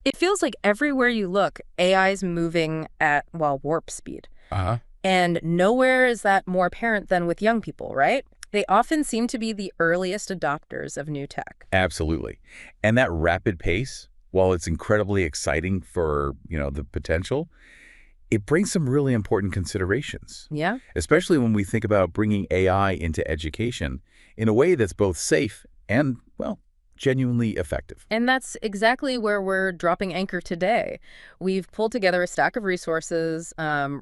It feels like everywhere you look, AI is moving at, well, warp speed. Uh-huh. And nowhere is that more apparent than with young people, right? They often seem to be the earliest adopters of new tech. Absolutely. And that rapid pace, while it's incredibly exciting for, the potential, it brings some really important considerations, Yeah? especially when we think about bringing AI into education in a way that's both safe and, well, genuinely effective. And that's exactly where we're dropping anchor today. We've pulled together a stack of resources,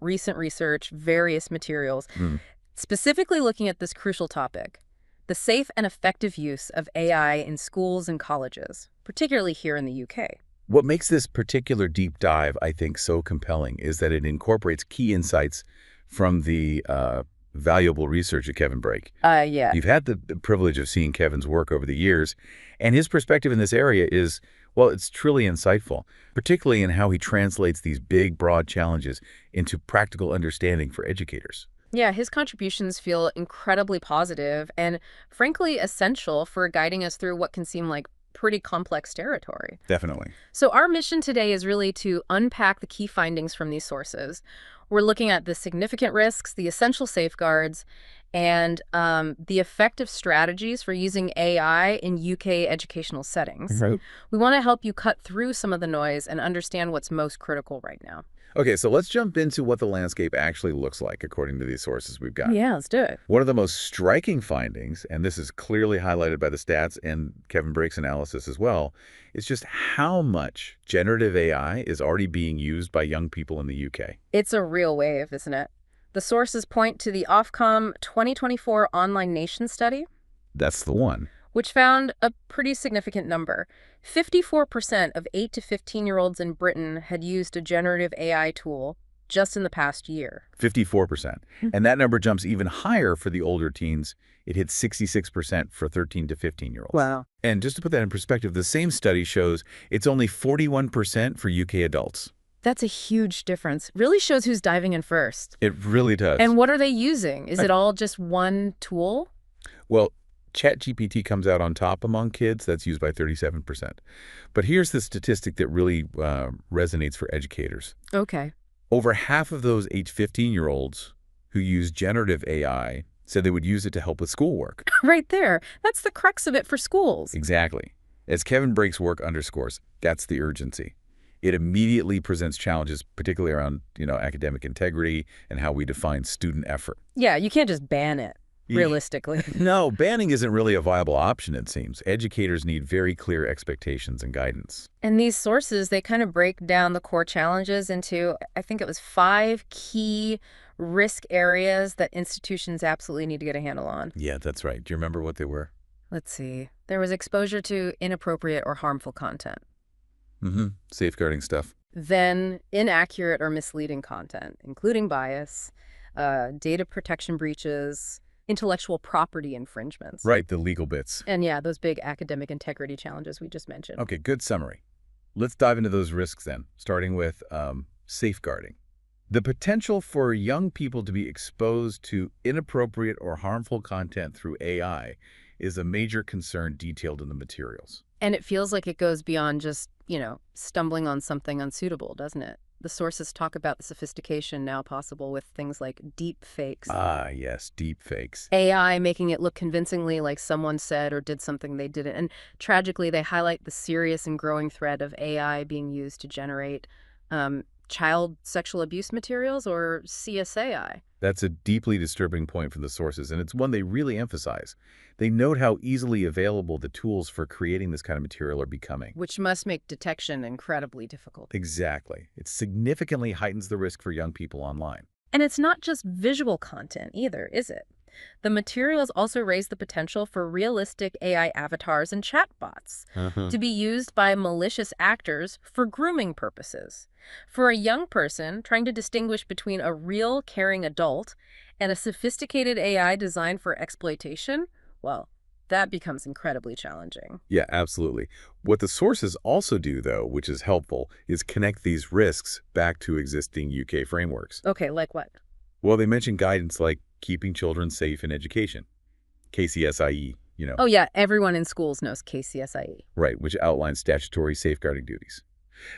recent research, various materials, Mm. specifically looking at this crucial topic, the safe and effective use of AI in schools and colleges, particularly here in the UK. What makes this particular deep dive, I think, so compelling is that it incorporates key insights from the valuable research of Kevin Brake. Yeah. You've had the privilege of seeing Kevin's work over the years, and his perspective in this area is, well, it's truly insightful, particularly in how he translates these big, broad challenges into practical understanding for educators. Yeah, his contributions feel incredibly positive and, frankly, essential for guiding us through what can seem like pretty complex territory. Definitely. So our mission today is really to unpack the key findings from these sources. We're looking at the significant risks, the essential safeguards, and the effective strategies for using AI in UK educational settings. Right. We want to help you cut through some of the noise and understand what's most critical right now. Okay, so let's jump into what the landscape actually looks like according to these sources we've got. Yeah, let's do it. One of the most striking findings, and this is clearly highlighted by the stats and Kevin Brake's analysis as well, is just how much generative AI is already being used by young people in the UK. It's a real wave, isn't it? The sources point to the Ofcom 2024 Online Nation Study, That's the one. which found a pretty significant number. 54% of 8 to 15-year-olds in Britain had used a generative AI tool just in the past year. 54%. And that number jumps even higher for the older teens. It hits 66% for 13 to 15-year-olds. Wow. And just to put that in perspective, the same study shows it's only 41% for UK adults. That's a huge difference. Really shows who's diving in first. It really does. And what are they using? Is it all just one tool? Well, ChatGPT comes out on top among kids. That's used by 37%. But here's the statistic that really resonates for educators. Okay. Over half of those age 15-year-olds who use generative AI said they would use it to help with schoolwork. Right there. That's the crux of it for schools. Exactly. As Kevin Brake's work underscores, that's the urgency. It immediately presents challenges, particularly around, academic integrity and how we define student effort. Yeah, you can't just ban it, realistically. No, banning isn't really a viable option, it seems. Educators need very clear expectations and guidance. And these sources, they kind of break down the core challenges into, I think it was 5 key risk areas that institutions absolutely need to get a handle on. Yeah, that's right. Do you remember what they were? Let's see. There was exposure to inappropriate or harmful content. Safeguarding stuff. Then inaccurate or misleading content, including bias, data protection breaches, intellectual property infringements. Right, the legal bits. And yeah, those big academic integrity challenges we just mentioned. Okay, good summary. Let's dive into those risks then, starting with safeguarding. The potential for young people to be exposed to inappropriate or harmful content through AI is a major concern detailed in the materials. And it feels like it goes beyond just, stumbling on something unsuitable, doesn't it? The sources talk about the sophistication now possible with things like deep fakes. Ah, yes, deep fakes. AI making it look convincingly like someone said or did something they didn't. And tragically, they highlight the serious and growing threat of AI being used to generate child sexual abuse materials, or CSAI. That's a deeply disturbing point from the sources, and it's one they really emphasize. They note how easily available the tools for creating this kind of material are becoming. Which must make detection incredibly difficult. Exactly. It significantly heightens the risk for young people online. And it's not just visual content either, is it? The materials also raise the potential for realistic AI avatars and chatbots to be used by malicious actors for grooming purposes. For a young person trying to distinguish between a real caring adult and a sophisticated AI designed for exploitation, well, that becomes incredibly challenging. Yeah, absolutely. What the sources also do, though, which is helpful, is connect these risks back to existing UK frameworks. Okay, like what? Well, they mention guidance like keeping children safe in education, KCSIE, Oh yeah, everyone in schools knows KCSIE. right, which outlines statutory safeguarding duties.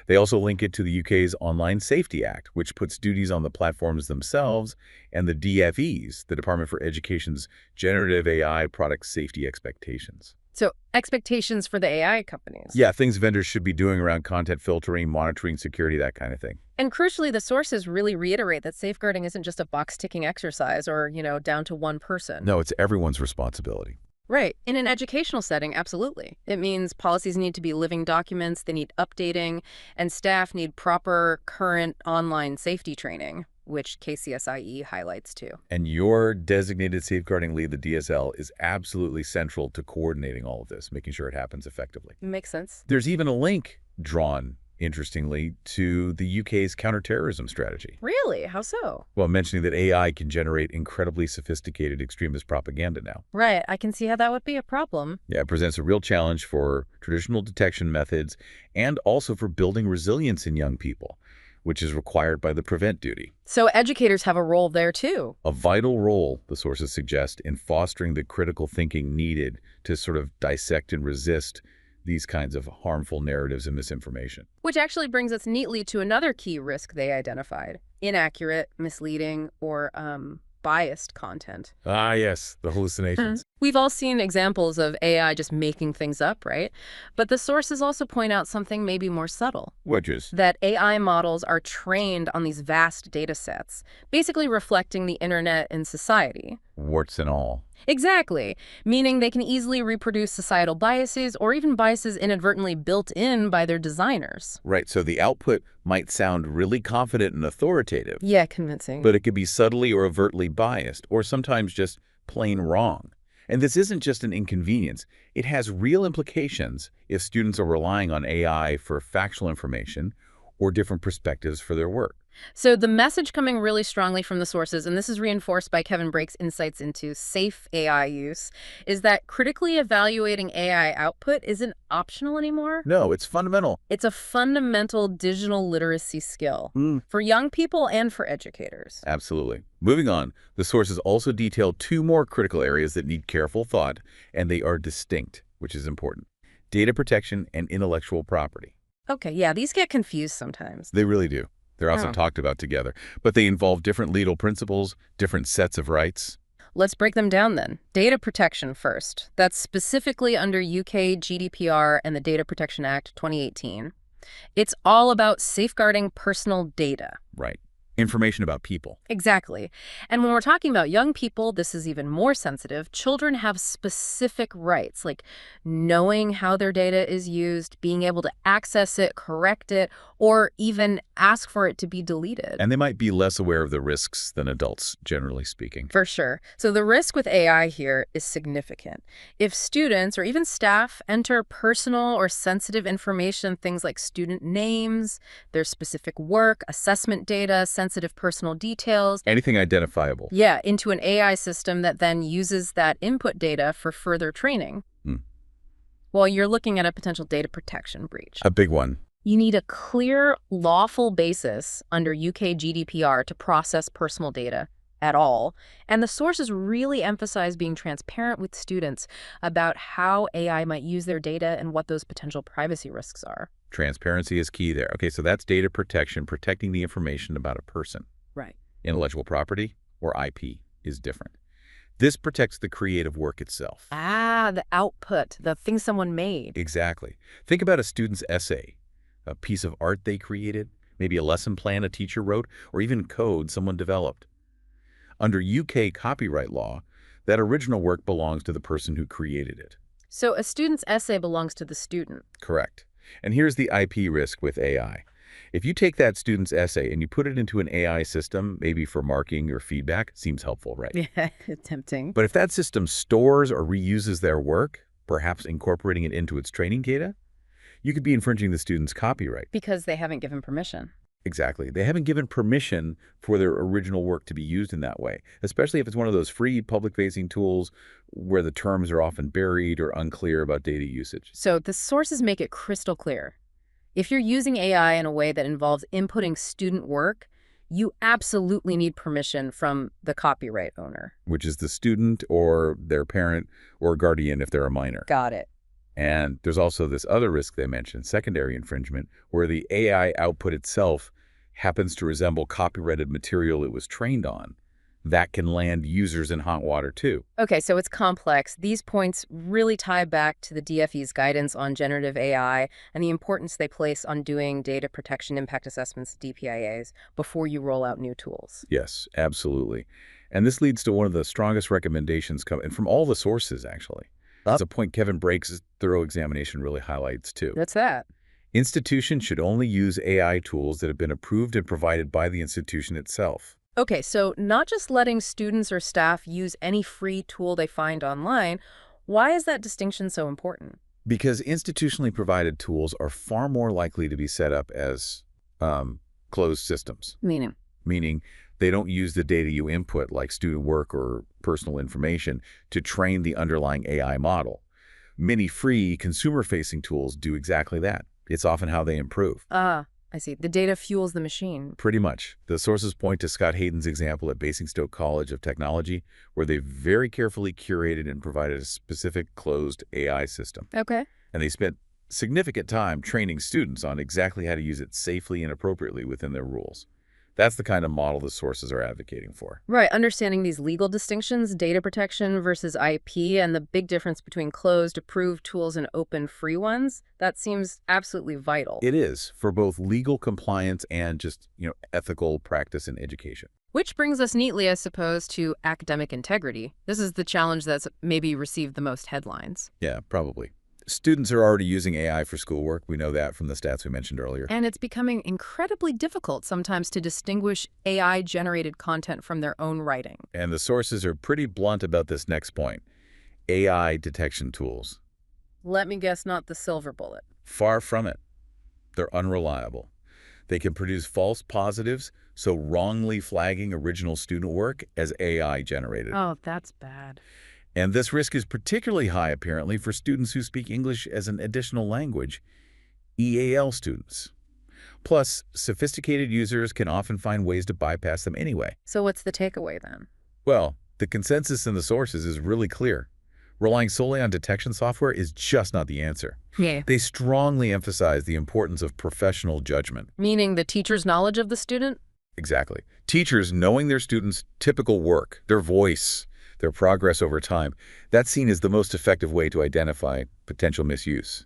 They also link it to the UK's Online Safety Act, which puts duties on the platforms themselves, and the DFE's, the Department for Education's Generative AI Product Safety Expectations. So expectations for the AI companies. Yeah, things vendors should be doing around content filtering, monitoring security, that kind of thing. And crucially, the sources really reiterate that safeguarding isn't just a box-ticking exercise or, down to one person. No, it's everyone's responsibility. Right. In an educational setting, absolutely. It means policies need to be living documents, they need updating, and staff need proper current online safety training, which KCSIE highlights too. And your designated safeguarding lead, the DSL, is absolutely central to coordinating all of this, making sure it happens effectively. Makes sense. There's even a link drawn, interestingly, to the UK's counterterrorism strategy. Really? How so? Well, mentioning that AI can generate incredibly sophisticated extremist propaganda now. Right. I can see how that would be a problem. Yeah, it presents a real challenge for traditional detection methods and also for building resilience in young people, which is required by the prevent duty. So educators have a role there too. A vital role, the sources suggest, in fostering the critical thinking needed to sort of dissect and resist these kinds of harmful narratives and misinformation. Which actually brings us neatly to another key risk they identified: inaccurate, misleading, or biased content. Ah, yes, the hallucinations. We've all seen examples of AI just making things up, right? But the sources also point out something maybe more subtle. Which is? That AI models are trained on these vast data sets, basically reflecting the internet and society. Warts and all. Exactly, meaning they can easily reproduce societal biases or even biases inadvertently built in by their designers. Right, so the output might sound really confident and authoritative, Yeah, convincing. but it could be subtly or overtly biased, or sometimes just plain wrong. And this isn't just an inconvenience. It has real implications if students are relying on AI for factual information or different perspectives for their work. So the message coming really strongly from the sources, and this is reinforced by Kevin Brake's insights into safe AI use, is that critically evaluating AI output isn't optional anymore. No, it's fundamental. It's a fundamental digital literacy skill for young people and for educators. Absolutely. Moving on, the sources also detail two more critical areas that need careful thought, and they are distinct, which is important: data protection and intellectual property. Okay, yeah, these get confused sometimes. They really do. They're often talked about together, but they involve different legal principles, different sets of rights. Let's break them down then. Data protection first. That's specifically under UK GDPR and the Data Protection Act 2018. It's all about safeguarding personal data. Right. Information about people. Exactly. And when we're talking about young people, this is even more sensitive. Children have specific rights, like knowing how their data is used, being able to access it, correct it, or even ask for it to be deleted. And they might be less aware of the risks than adults, generally speaking. For sure. So the risk with AI here is significant. If students or even staff enter personal or sensitive information, things like student names, their specific work, assessment data, sensitive personal details. Anything identifiable. Yeah, into an AI system that then uses that input data for further training. Well, you're looking at a potential data protection breach. A big one. You need a clear, lawful basis under UK GDPR to process personal data at all. And the sources really emphasize being transparent with students about how AI might use their data and what those potential privacy risks are. Transparency is key there. Okay, so that's data protection, protecting the information about a person. Right. Intellectual property, or IP, is different. This protects the creative work itself. Ah, the output, the thing someone made. Exactly. Think about a student's essay, a piece of art they created, maybe a lesson plan a teacher wrote, or even code someone developed. Under UK copyright law, that original work belongs to the person who created it. So a student's essay belongs to the student. Correct. And here's the IP risk with AI. If you take that student's essay and you put it into an AI system, maybe for marking or feedback, seems helpful, right? Yeah, tempting. But if that system stores or reuses their work, perhaps incorporating it into its training data, you could be infringing the student's copyright. Because they haven't given permission. Exactly. They haven't given permission for their original work to be used in that way, especially if it's one of those free public-facing tools where the terms are often buried or unclear about data usage. So the sources make it crystal clear. If you're using AI in a way that involves inputting student work, you absolutely need permission from the copyright owner. Which is the student or their parent or guardian if they're a minor. Got it. And there's also this other risk they mentioned, secondary infringement, where the AI output itself happens to resemble copyrighted material it was trained on. That can land users in hot water too. Okay, so it's complex. These points really tie back to the DFE's guidance on generative AI and the importance they place on doing data protection impact assessments, DPIAs, before you roll out new tools. Yes, absolutely. And this leads to one of the strongest recommendations coming from all the sources, actually. That's a point Kevin Brake's thorough examination really highlights too. What's that? Institutions should only use AI tools that have been approved and provided by the institution itself. Okay, so not just letting students or staff use any free tool they find online. Why is that distinction so important? Because institutionally provided tools are far more likely to be set up as closed systems, Meaning? meaning they don't use the data you input, like student work or personal information, to train the underlying AI model. Many free consumer-facing tools do exactly that. It's often how they improve. Ah, I see. The data fuels the machine. Pretty much. The sources point to Scott Hayden's example at Basingstoke College of Technology, where they very carefully curated and provided a specific closed AI system. Okay. And they spent significant time training students on exactly how to use it safely and appropriately within their rules. That's the kind of model the sources are advocating for. Right, understanding these legal distinctions, data protection versus IP, and the big difference between closed, approved tools and open, free ones, that seems absolutely vital. It is for both legal compliance and just, ethical practice in education. Which brings us neatly, I suppose, to academic integrity. This is the challenge that's maybe received the most headlines. Yeah, probably. Students are already using AI for schoolwork. We know that from the stats we mentioned earlier. And it's becoming incredibly difficult sometimes to distinguish AI-generated content from their own writing. And the sources are pretty blunt about this next point. AI detection tools. Let me guess, not the silver bullet. Far from it. They're unreliable. They can produce false positives, so wrongly flagging original student work as AI generated. Oh, that's bad. And this risk is particularly high, apparently, for students who speak English as an additional language, EAL students. Plus, sophisticated users can often find ways to bypass them anyway. So what's the takeaway then? Well, the consensus in the sources is really clear. Relying solely on detection software is just not the answer. Yeah. They strongly emphasize the importance of professional judgment. Meaning the teacher's knowledge of the student? Exactly. Teachers knowing their students' typical work, their voice, their progress over time, that's seen as the most effective way to identify potential misuse,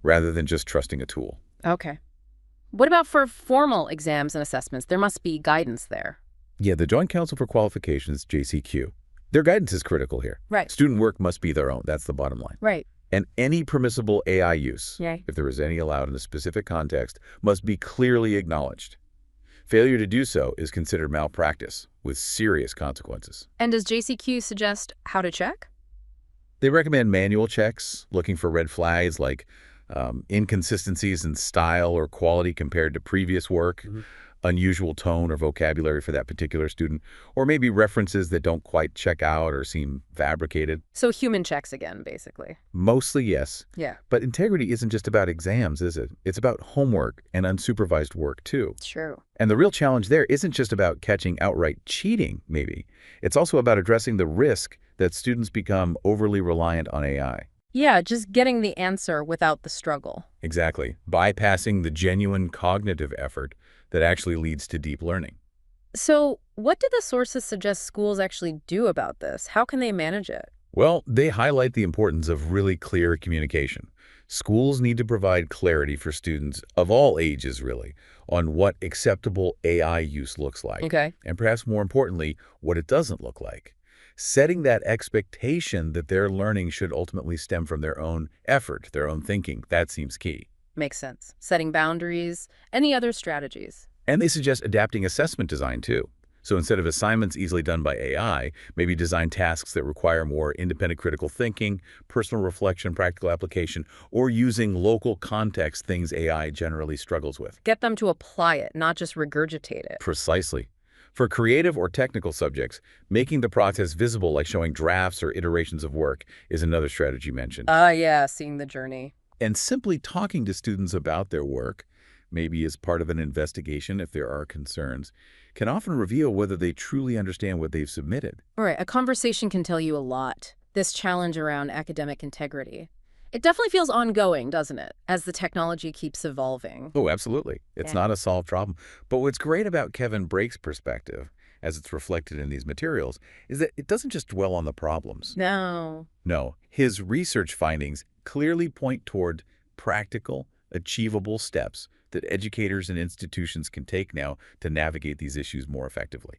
rather than just trusting a tool. Okay. What about for formal exams and assessments? There must be guidance there. Yeah, the Joint Council for Qualifications, JCQ, their guidance is critical here. Right. Student work must be their own. That's the bottom line. Right. And any permissible AI use, Yay. if there is any allowed in a specific context, must be clearly acknowledged. Failure to do so is considered malpractice with serious consequences. And does JCQ suggest how to check? They recommend manual checks, looking for red flags like inconsistencies in style or quality compared to previous work, unusual tone or vocabulary for that particular student, or maybe references that don't quite check out or seem fabricated. So human checks again, basically. Mostly, yes. Yeah. But integrity isn't just about exams, is it? It's about homework and unsupervised work, too. True. And the real challenge there isn't just about catching outright cheating, maybe. It's also about addressing the risk that students become overly reliant on AI. Yeah, just getting the answer without the struggle. Exactly. Bypassing the genuine cognitive effort that actually leads to deep learning. So what do the sources suggest schools actually do about this? How can they manage it? Well, they highlight the importance of really clear communication. Schools need to provide clarity for students of all ages, really, on what acceptable AI use looks like. Okay. And perhaps more importantly, what it doesn't look like. Setting that expectation that their learning should ultimately stem from their own effort, their own thinking, that seems key. Makes sense. Setting boundaries. Any other strategies? And they suggest adapting assessment design, too. So instead of assignments easily done by AI, maybe design tasks that require more independent critical thinking, personal reflection, practical application, or using local context, things AI generally struggles with. Get them to apply it, not just regurgitate it. Precisely. For creative or technical subjects, making the process visible, like showing drafts or iterations of work, is another strategy mentioned. Yeah, seeing the journey. And simply talking to students about their work, maybe as part of an investigation if there are concerns, can often reveal whether they truly understand what they've submitted. All right, a conversation can tell you a lot. This challenge around academic integrity. It definitely feels ongoing, doesn't it, as the technology keeps evolving. Oh, absolutely. It's Yeah. not a solved problem. But what's great about Kevin Brake's perspective, as it's reflected in these materials, is that it doesn't just dwell on the problems. No. No, his research findings clearly point toward practical, achievable steps that educators and institutions can take now to navigate these issues more effectively.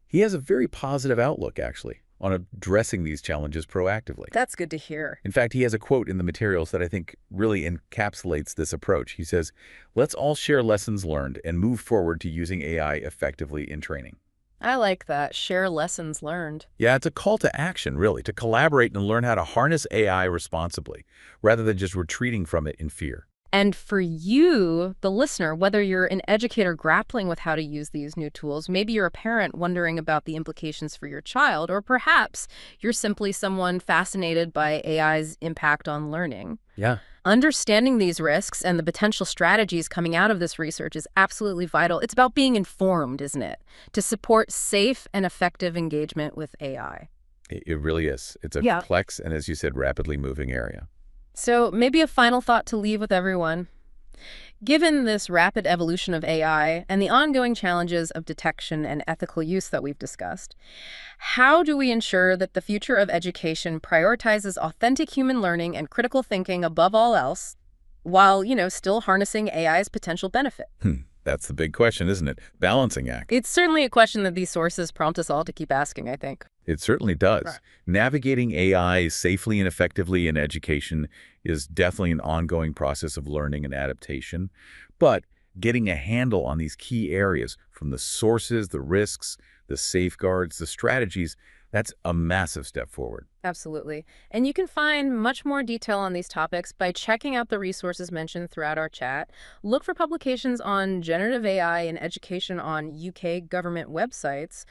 He has a very positive outlook, actually, on addressing these challenges proactively. That's good to hear. In fact, he has a quote in the materials that I think really encapsulates this approach. He says, "Let's all share lessons learned and move forward to using AI effectively in training." I like that. Share lessons learned. Yeah, it's a call to action, really, to collaborate and learn how to harness AI responsibly, rather than just retreating from it in fear. And for you, the listener, whether you're an educator grappling with how to use these new tools, maybe you're a parent wondering about the implications for your child, or perhaps you're simply someone fascinated by AI's impact on learning. Yeah. Understanding these risks and the potential strategies coming out of this research is absolutely vital. It's about being informed, isn't it? To support safe and effective engagement with AI. It really is. It's a Yeah. complex and, as you said, rapidly moving area. So maybe a final thought to leave with everyone. Given this rapid evolution of AI and the ongoing challenges of detection and ethical use that we've discussed, how do we ensure that the future of education prioritizes authentic human learning and critical thinking above all else, while, still harnessing AI's potential benefit? That's the big question, isn't it? Balancing act. It's certainly a question that these sources prompt us all to keep asking, I think. It certainly does. Right. Navigating AI safely and effectively in education is definitely an ongoing process of learning and adaptation. But getting a handle on these key areas, from the sources, the risks, the safeguards, the strategies, that's a massive step forward. Absolutely. And you can find much more detail on these topics by checking out the resources mentioned throughout our chat. Look for publications on generative AI and education on UK government websites,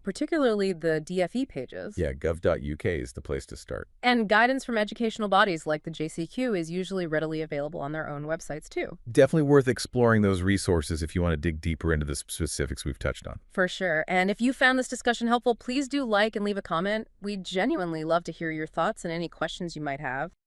particularly the DFE pages. Yeah, gov.uk is the place to start. And guidance from educational bodies like the JCQ is usually readily available on their own websites, too. Definitely worth exploring those resources if you want to dig deeper into the specifics we've touched on. For sure. And if you found this discussion helpful, please do like and leave a comment. We genuinely love to hear your thoughts and any questions you might have.